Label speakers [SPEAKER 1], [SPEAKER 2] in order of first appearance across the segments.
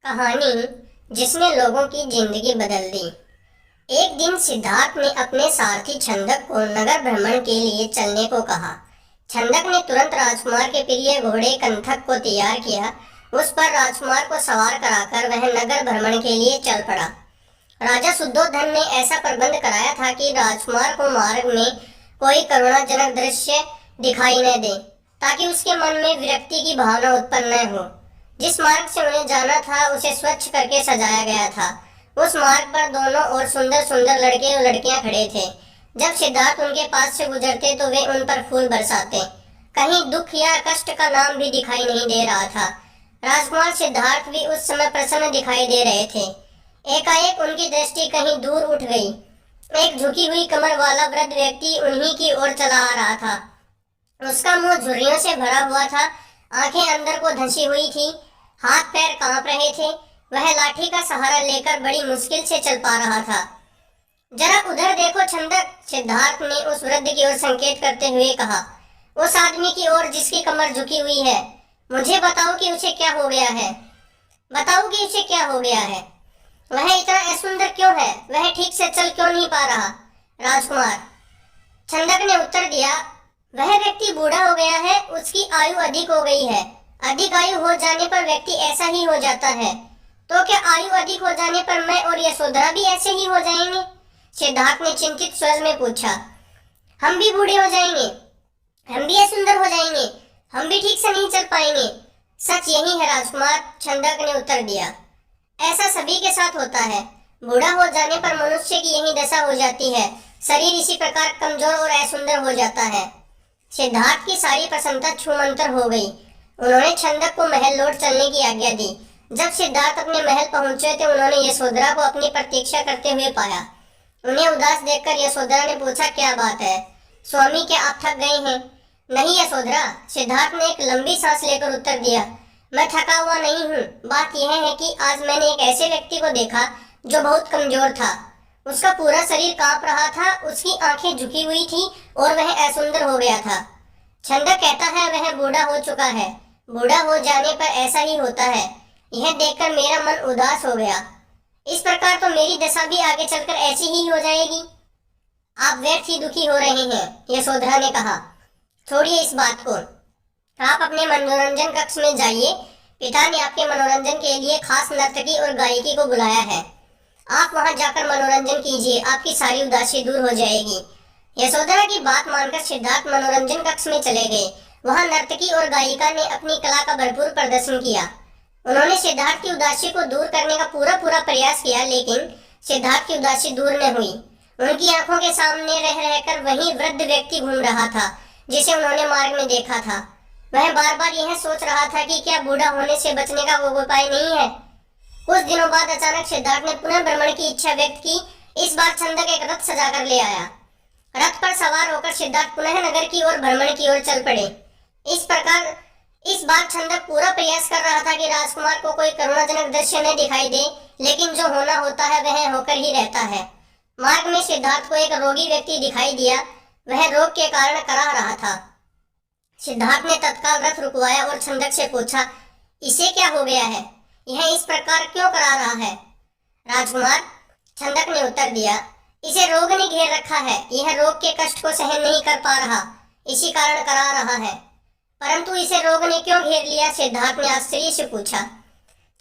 [SPEAKER 1] कहानी जिसने लोगों की जिंदगी बदल दी। एक दिन सिद्धार्थ ने अपने सारथी छंदक को नगर भ्रमण के लिए चलने को कहा। छंदक ने तुरंत राजकुमार के प्रिय घोड़े कंथक को तैयार किया। उस पर राजकुमार को सवार कराकर वह नगर भ्रमण के लिए चल पड़ा। राजा शुद्धोधन ने ऐसा प्रबंध कराया था कि राजकुमार को मार्ग में कोई करुणाजनक दृश्य दिखाई न दे, ताकि उसके मन में विरक्ति की भावना उत्पन्न न हो। जिस मार्ग से उन्हें जाना था उसे स्वच्छ करके सजाया गया था। उस मार्ग पर दोनों ओर सुंदर सुंदर लड़के और लड़कियां खड़े थे। जब सिद्धार्थ उनके पास से गुजरते तो वे उन पर फूल बरसाते। कहीं दुख या कष्ट का नाम भी दिखाई नहीं दे रहा था। राजकुमार सिद्धार्थ भी उस समय प्रसन्न दिखाई दे रहे थे। एकाएक उनकी दृष्टि कहीं दूर उठ गई। एक झुकी हुई कमर वाला वृद्ध व्यक्ति उन्हीं की ओर चला आ रहा था। उसका मुंह झुर्रियों से भरा हुआ था, आंखें अंदर को धंसी हुई थी, हाथ पैर कांप रहे थे। वह लाठी का सहारा लेकर बड़ी मुश्किल से चल पा रहा था। जरा उधर देखो छंदक, सिद्धार्थ ने उस वृद्ध की ओर संकेत करते हुए कहा। उस आदमी की ओर जिसकी कमर झुकी हुई है। मुझे बताओ कि उसे क्या हो गया है। बताओ कि उसे क्या हो गया है। वह इतना असुंदर क्यों है। वह ठीक से चल क्यों नहीं पा रहा। राजकुमार, छंदक ने उत्तर दिया, वह व्यक्ति बूढ़ा हो गया है। उसकी आयु अधिक हो गई है। अधिक आयु हो जाने पर व्यक्ति ऐसा ही हो जाता है। तो क्या आयु अधिक हो जाने पर मैं और यशोधरा भी ऐसे ही हो जाएंगे। सिद्धार्थ ने चिंतित स्वर में पूछा। हम भी बूढ़े हो जाएंगे, हम भी असुंदर हो जाएंगे, हम भी ठीक से नहीं चल पाएंगे। सच यही है राजकुमार, छंदक ने उत्तर दिया। ऐसा सभी के साथ होता है। बूढ़ा हो जाने पर मनुष्य की यही दशा हो जाती है। शरीर इसी प्रकार कमजोर और असुंदर हो जाता है। सिद्धार्थ की सारी प्रसन्नता छूमंतर हो गई। उन्होंने छंदक को महल लौट चलने की आज्ञा दी। जब सिद्धार्थ अपने महल पहुंचे तो उन्होंने यशोधरा को अपनी प्रतीक्षा करते हुए पाया। उन्हें उदास देखकर यशोधरा ने पूछा, क्या बात है स्वामी, क्या आप थक गए हैं। नहीं यशोधरा, सिद्धार्थ ने एक लंबी सांस लेकर उत्तर दिया, मैं थका हुआ नहीं हूँ। बात यह है कि आज मैंने एक ऐसे व्यक्ति को देखा जो बहुत कमजोर था। उसका पूरा शरीर कांप रहा था, उसकी आंखें झुकी हुई थी और वह असुंदर हो गया था। छंदक कहता है वह बूढ़ा हो चुका है। बूढ़ा हो जाने पर ऐसा ही होता है। यह देखकर मेरा मन उदास हो गया। इस प्रकार तो मेरी दशा भी आगे चलकर ऐसी ही हो जाएगी। आप व्यर्थ ही दुखी हो रहे हैं, यशोधरा ने कहा। छोड़िए इस बात को, आप अपने मनोरंजन कक्ष में जाइए। पिता ने आपके मनोरंजन के लिए खास नर्तकी और गायकी को बुलाया है। आप वहां जाकर मनोरंजन कीजिए, आपकी सारी उदासी दूर हो जाएगी। यशोधरा की बात मानकर सिद्धार्थ मनोरंजन कक्ष में चले गए। वहां नर्तकी और गायिका ने अपनी कला का भरपूर प्रदर्शन किया। उन्होंने सिद्धार्थ की उदासी को दूर करने का पूरा प्रयास किया, लेकिन सिद्धार्थ की उदासी दूर न हुई। उनकी आंखों के सामने रह रहकर वही वृद्ध व्यक्ति घूम रहा था जिसे उन्होंने मार्ग में देखा था। वह बार बार यह सोच रहा था कि क्या बूढ़ा होने से बचने का कोई उपाय नहीं है। कुछ दिनों बाद अचानक सिद्धार्थ ने पुनः भ्रमण की इच्छा व्यक्त की। इस बार छंदक एक रथ सजाकर ले आया। रथ पर सवार होकर सिद्धार्थ पुनः नगर की ओर भ्रमण की ओर चल पड़े। इस प्रकार इस बार छंदक पूरा प्रयास कर रहा था कि राजकुमार को कोई करुणाजनक दृश्य न दिखाई दे, लेकिन जो होना होता है वह होकर ही रहता है। मार्ग में सिद्धार्थ को एक रोगी व्यक्ति दिखाई दिया। वह रोग के कारण कराह रहा था। सिद्धार्थ ने तत्काल रथ रुकवाया और छंदक से पूछा, इसे क्या हो गया है, यह इस प्रकार क्यों करा रहा है। राजकुमार, छंदक ने उत्तर दिया, इसे रोग ने घेर रखा है। यह रोग के कष्ट को सहन नहीं कर पा रहा, इसी कारण करा रहा है। परंतु इसे रोग ने क्यों घेर लिया, सिद्धार्थ ने आश्चर्य से पूछा।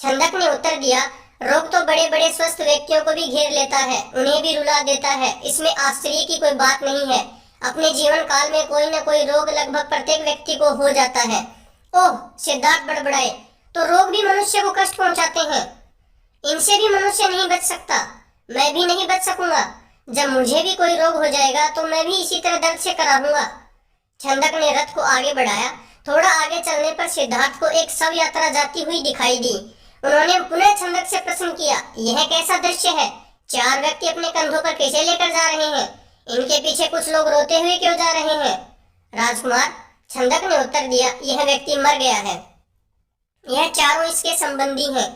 [SPEAKER 1] छंदक ने उत्तर दिया, रोग तो बड़े बड़े स्वस्थ व्यक्तियों को भी घेर लेता है, उन्हें भी रुला देता है। इसमें आश्चर्य की कोई बात नहीं है। अपने जीवन काल में कोई न कोई रोग लगभग प्रत्येक व्यक्ति को हो जाता है। ओह, सिद्धार्थ बड़बड़ाए, तो रोग भी मनुष्य को कष्ट पहुंचाते हैं। इनसे भी मनुष्य नहीं बच सकता। मैं भी नहीं बच सकूंगा। जब मुझे भी कोई रोग हो जाएगा तो मैं भी इसी तरह दर्द से कराऊंगा। छंदक ने रथ को आगे बढ़ाया। थोड़ा आगे चलने पर सिद्धार्थ को एक शव यात्रा जाती हुई दिखाई दी। उन्होंने पुनः छंदक से प्रश्न किया, यह कैसा दृश्य है। 4 व्यक्ति अपने कंधों पर कैसे लेकर जा रहे हैं। इनके पीछे कुछ लोग रोते हुए क्यों जा रहे हैं। राजकुमार, छंदक ने उत्तर दिया, यह व्यक्ति मर गया है। यह चारों इसके संबंधी हैं।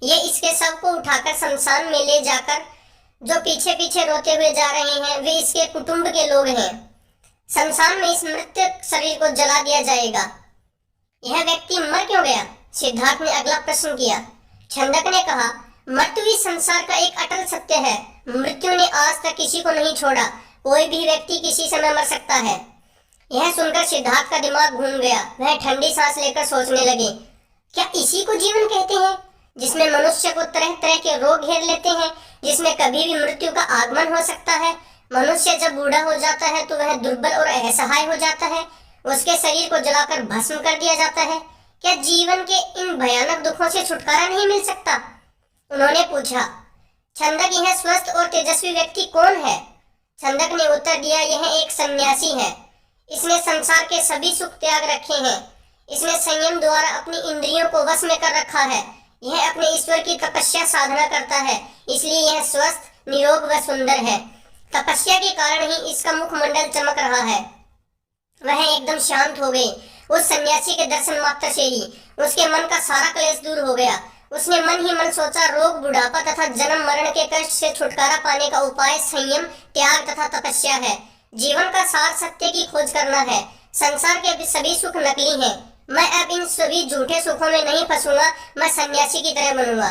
[SPEAKER 1] ये इसके शव को उठाकर शमशान में ले जाकर जो पीछे पीछे रोते हुए जा रहे हैं वे इसके कुटुंब के लोग हैं। शमशान में इस मृतक शरीर को जला दिया जाएगा। यह व्यक्ति मर क्यों गया, सिद्धार्थ ने अगला प्रश्न किया। छंदक ने कहा, मृत्यु इस संसार का एक अटल सत्य है। मृत्यु ने आज तक किसी को नहीं छोड़ा। कोई भी व्यक्ति किसी समय मर सकता है। यह सुनकर सिद्धार्थ का दिमाग घूम गया। वह ठंडी सांस लेकर सोचने लगे, क्या इसी को जीवन कहते हैं, जिसमें मनुष्य को तरह तरह के रोग घेर लेते हैं, जिसमें कभी भी मृत्यु का आगमन हो सकता है। मनुष्य जब बूढ़ा हो जाता है तो वह दुर्बल और असहाय हो जाता है। उसके शरीर को जलाकर भस्म कर दिया जाता है। क्या जीवन के इन भयानक दुखों से छुटकारा नहीं मिल सकता? उन्होंने पूछा। छंदक, यह स्वस्थ और तेजस्वी व्यक्ति कौन है? छंदक ने उत्तर दिया, यह एक सन्यासी है। इसने संसार के सभी सुख त्याग रखे हैं। इसने संयम द्वारा अपनी इंद्रियों को वश में कर रखा है। यह अपने ईश्वर की तपस्या साधना करता है, इसलिए यह स्वस्थ, निरोग व सुंदर है। तपस्या के कारण ही इसका मुखमंडल चमक रहा है। वह एकदम शांत हो गई। उस सन्यासी के दर्शन मात्र से ही उसके मन का सारा क्लेश दूर हो गया। उसने मन ही मन सोचा, रोग, बुढ़ापा तथा जन्म मरण के कष्ट से छुटकारा पाने का उपाय संयम, त्याग तथा तपस्या है। जीवन का सार सत्य की खोज करना है। संसार के सभी सुख नकली हैं। मैं अब इन सभी झूठे सुखों में नहीं फंसूंगा। मैं सन्यासी की तरह बनूंगा।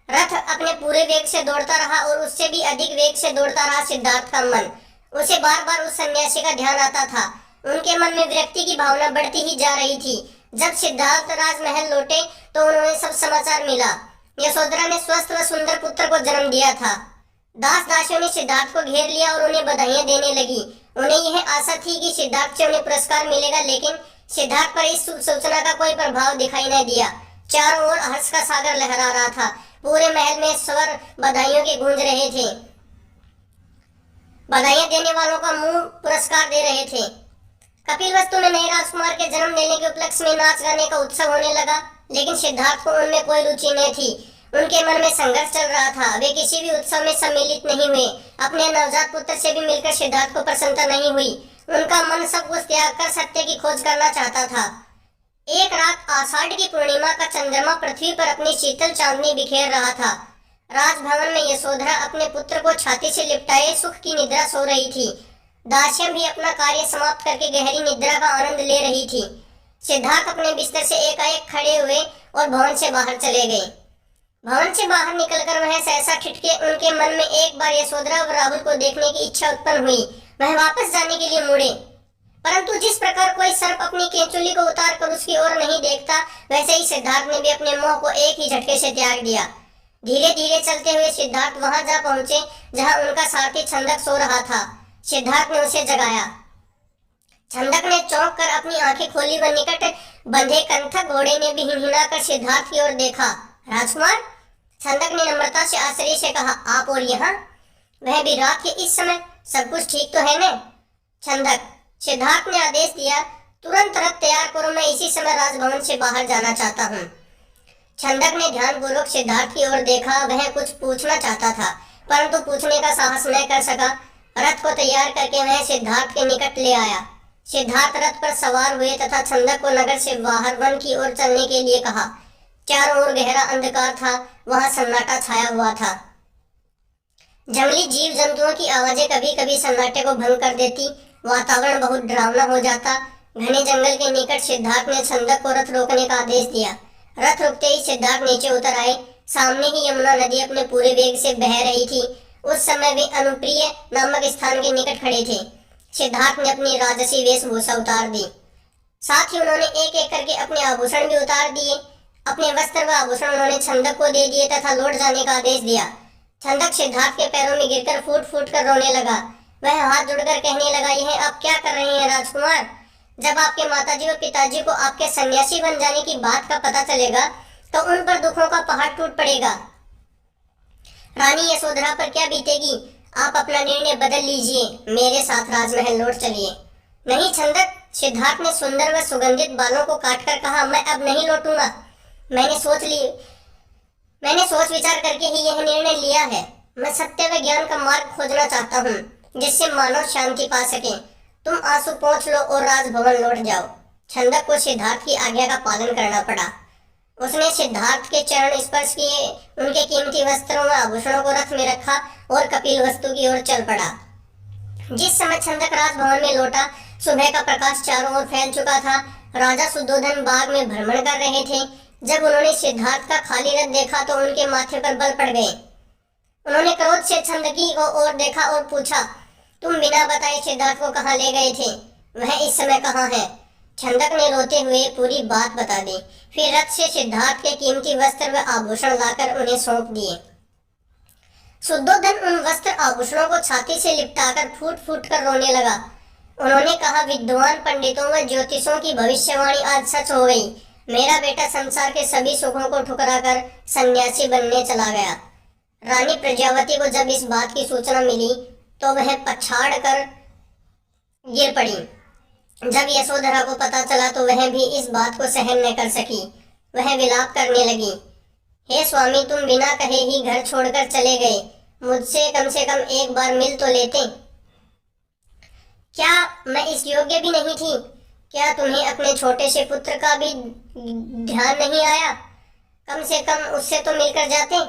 [SPEAKER 1] रथ अपने पूरे वेग से दौड़ता रहा और उससे भी अधिक वेग से दौड़ता रहा सिद्धार्थ का मन। उसे बार बार उस सन्यासी का ध्यान आता था। उनके मन में विरक्ति की भावना बढ़ती ही जा रही थी। जब सिद्धार्थ राजमहल लौटे तो उन्हें सब समाचार मिला। यशोधरा ने स्वस्थ व सुंदर पुत्र को जन्म दिया था। दास दासियों ने सिद्धार्थ को घेर लिया और उन्हें बधाइयां देने लगी। उन्हें यह आशा थी कि सिद्धार्थ से उन्हें पुरस्कार मिलेगा, लेकिन सिद्धार्थ पर इस शुभ सूचना का कोई प्रभाव दिखाई न दिया। चारों ओर हर्ष का सागर लहरा रहा था। पूरे महल में स्वर बधाइयों के गूंज रहे थे। बधाइयां देने वालों का मुंह पुरस्कार दे रहे थे। कपिलवस्तु में नए राजकुमार के जन्म लेने के उपलक्ष्य में नाच गाने का उत्सव होने लगा, लेकिन सिद्धार्थ को उनमें कोई रुचि नहीं थी। उनके मन में संघर्ष चल रहा था। वे किसी भी उत्सव में सम्मिलित नहीं हुए। अपने नवजात पुत्र से भी मिलकर सिद्धार्थ को प्रसन्नता नहीं हुई। उनका मन सब कुछ त्याग कर सत्य की खोज करना चाहता था। एक रात आषाढ़ की पूर्णिमा का चंद्रमा पृथ्वी पर अपनी शीतल चांदनी बिखेर रहा था। राजभवन में यशोधरा अपने पुत्र को छाती से लिपटाए सुख की निद्रा सो रही थी। दासियां भी अपना कार्य समाप्त करके गहरी निद्रा का आनंद ले रही थी। सिद्धार्थ अपने बिस्तर से एकाएक खड़े हुए और भवन से बाहर चले गए। भवन से बाहर निकलकर वह सहसा ठिठके। उनके मन में एक बार यशोधरा और राहुल को देखने की इच्छा उत्पन्न हुई। वह वापस जाने के लिए मुड़े, परंतु जिस प्रकार कोई सर्प अपनी केंचुली को उतार कर उसकी ओर नहीं देखता, वैसे ही सिद्धार्थ ने भी अपने मोह को एक ही झटके से त्याग दिया। धीरे धीरे चलते हुए सिद्धार्थ वहां जा पहुंचे जहां उनका सारथी छंदक सो रहा था। सिद्धार्थ ने उसे जगाया। छंदक ने चौंक कर अपनी आंखें खोली व निकट बंधे कंथक घोड़े ने भी हिनहिनाकर सिद्धार्थ की ओर देखा। राजकुमार, छंदक ने नम्रता से आश्चर्य से कहा, आप और यहाँ? वह भी रात के इस समय? सब कुछ ठीक तो है न? छंदक, सिद्धार्थ ने आदेश दिया, तुरंत रथ तैयार करो, मैं इसी समय राजभवन से बाहर जाना चाहता हूँ। छंदक ने ध्यानपूर्वक सिद्धार्थ की ओर देखा। वह कुछ पूछना चाहता था, परंतु पूछने का साहस न कर सका। रथ को तैयार करके वह सिद्धार्थ के निकट ले आया। सिद्धार्थ रथ पर सवार हुए तथा छंदक को नगर से बाहर वन की ओर चलने के लिए कहा। चारों ओर गहरा अंधकार था। वहां सन्नाटा छाया हुआ था। जंगली जीव जंतुओं की आवाजें कभी कभी सन्नाटे को भंग कर देती। वातावरण बहुत डरावना हो जाता। घने जंगल के निकट सिद्धार्थ ने छंदक को रथ रोकने का आदेश दिया। रथ रुकते ही सिद्धार्थ नीचे उतर आए। सामने ही यमुना नदी अपने पूरे वेग से बह रही थी। उस समय वे अनुप्रिय नामक स्थान के निकट खड़े थे। सिद्धार्थ ने अपनी राजसी वेशभूषा उतार दी। साथ ही उन्होंने एक एक करके अपने आभूषण भी उतार दिए। अपने वस्त्र व आभूषण उन्होंने छंदक को दे दिए तथा लौट जाने का आदेश दिया। छंदक सिद्धार्थ के पैरों में गिरकर फूट फूट कर रोने लगा। वह हाथ जोड़कर कहने लगा, यह आप क्या कर रहे हैं राजकुमार? जब आपके माताजी और पिताजी को आपके सन्यासी बन जाने की बात का पता चलेगा तो उन पर दुखों का पहाड़ टूट पड़ेगा। रानी यशोधरा पर क्या बीतेगी? आप अपना निर्णय बदल लीजिए, मेरे साथ राजमहल लौट चलिए। नहीं छंदक, सिद्धार्थ ने सुंदर व सुगंधित बालों को काटकर कहा, मैं अब नहीं लौटूंगा। मैंने सोच विचार करके ही यह निर्णय लिया है। मैं सत्य व ज्ञान का मार्ग खोजना चाहता हूँ, जिससे मानव शांति पा सके। तुम आंसू पोंछ लो और राजभवन लौट जाओ। छंदक को सिद्धार्थ की आज्ञा का पालन करना पड़ा। उसने सिद्धार्थ के चरण स्पर्श किए, उनके कीमती वस्त्रों व आभूषणों को रथ में रखा और कपिलवस्तु की ओर चल पड़ा। जिस समय छंदक राजभवन में लौटा, सुबह का प्रकाश चारों ओर फैल चुका था। राजा सुद्धोधन बाग में भ्रमण कर रहे थे। जब उन्होंने सिद्धार्थ का खाली रथ देखा तो उनके माथे पर बल पड़ गए। उन्होंने क्रोध से छंदकी को और देखा और पूछा, तुम बिना बताए सिद्धार्थ को कहाँ ले गए थे? वह इस समय कहाँ है? छंदक ने रोते हुए पूरी बात बता दी। फिर रथ से सिद्धार्थ के कीमती वस्त्र व आभूषण लाकर उन्हें सौंप दिए। शुद्धोधन उन वस्त्र आभूषणों को छाती से लिपटाकर फूट फूट कर रोने लगा। उन्होंने कहा, विद्वान पंडितों व ज्योतिषों की भविष्यवाणी आज सच हो गई। मेरा बेटा संसार के सभी सुखों को ठुकराकर सन्यासी बनने चला गया। रानी प्रजावती को जब इस बात की सूचना मिली तो वह पछाड़ कर गिर पड़ी। जब यशोधरा को पता चला तो वह भी इस बात को सहन न कर सकी। वह विलाप करने लगी, हे स्वामी, तुम बिना कहे ही घर छोड़कर चले गए। मुझसे कम से कम एक बार मिल तो लेते। क्या मैं इस योग्य भी नहीं थी? क्या तुम्हें अपने छोटे से पुत्र का भी ध्यान नहीं आया? कम से कम उससे तो मिलकर जाते।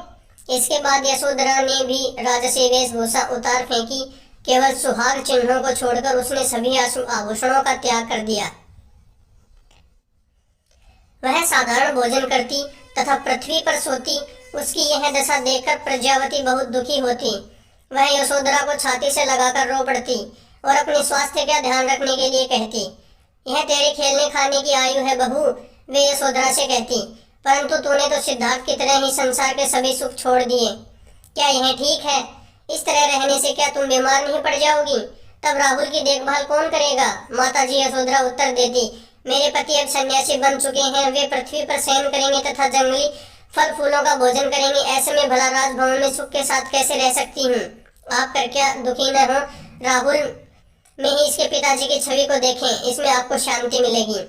[SPEAKER 1] इसके बाद यशोधरा ने भी राजसी वेशभूषा उतार फेंकी। केवल सुहाग चिन्हों को छोड़कर उसने सभी आभूषणों का त्याग कर दिया। वह साधारण भोजन करती तथा पृथ्वी पर सोती। उसकी यह दशा देखकर प्रजावती बहुत दुखी होती। वह यशोधरा को छाती से लगाकर रो पड़ती और अपने स्वास्थ्य का ध्यान रखने के लिए कहती, यह तेरे खेलने खाने की आयु है बहू, वे यशोधरा से कहती। परंतु तूने तो सिद्धार्थ की तरह ही संसार के सभी सुख छोड़ दिए। क्या यह ठीक है? इस तरह रहने से क्या तुम बीमार नहीं पड़ जाओगी? तब राहुल की देखभाल कौन करेगा? माताजी यशोधरा उत्तर देती, मेरे पति अब सन्यासी बन चुके हैं। वे पृथ्वी पर शयन करेंगे तथा जंगली फल फूलों का भोजन करेंगे। ऐसे में भला राजभवन में सुख के साथ कैसे रह सकती हूँ? आप कर क्या दुखी न हो। राहुल में ही इसके पिताजी की छवि को देखें, इसमें आपको शांति मिलेगी।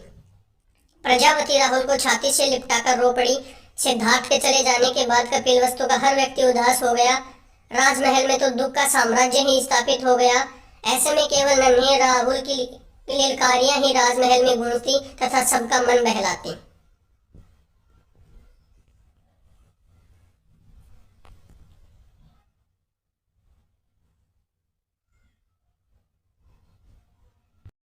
[SPEAKER 1] प्रजावती राहुल को छाती से लिपटाकर रो पड़ी। सिद्धार्थ के चले जाने के बाद कपिलवस्तु का हर व्यक्ति उदास हो गया। राजमहल में तो दुख का साम्राज्य ही स्थापित हो गया। ऐसे में केवल नन्हे राहुल की किलकारियां ही राजमहल में गूंजती तथा सबका मन बहलाती।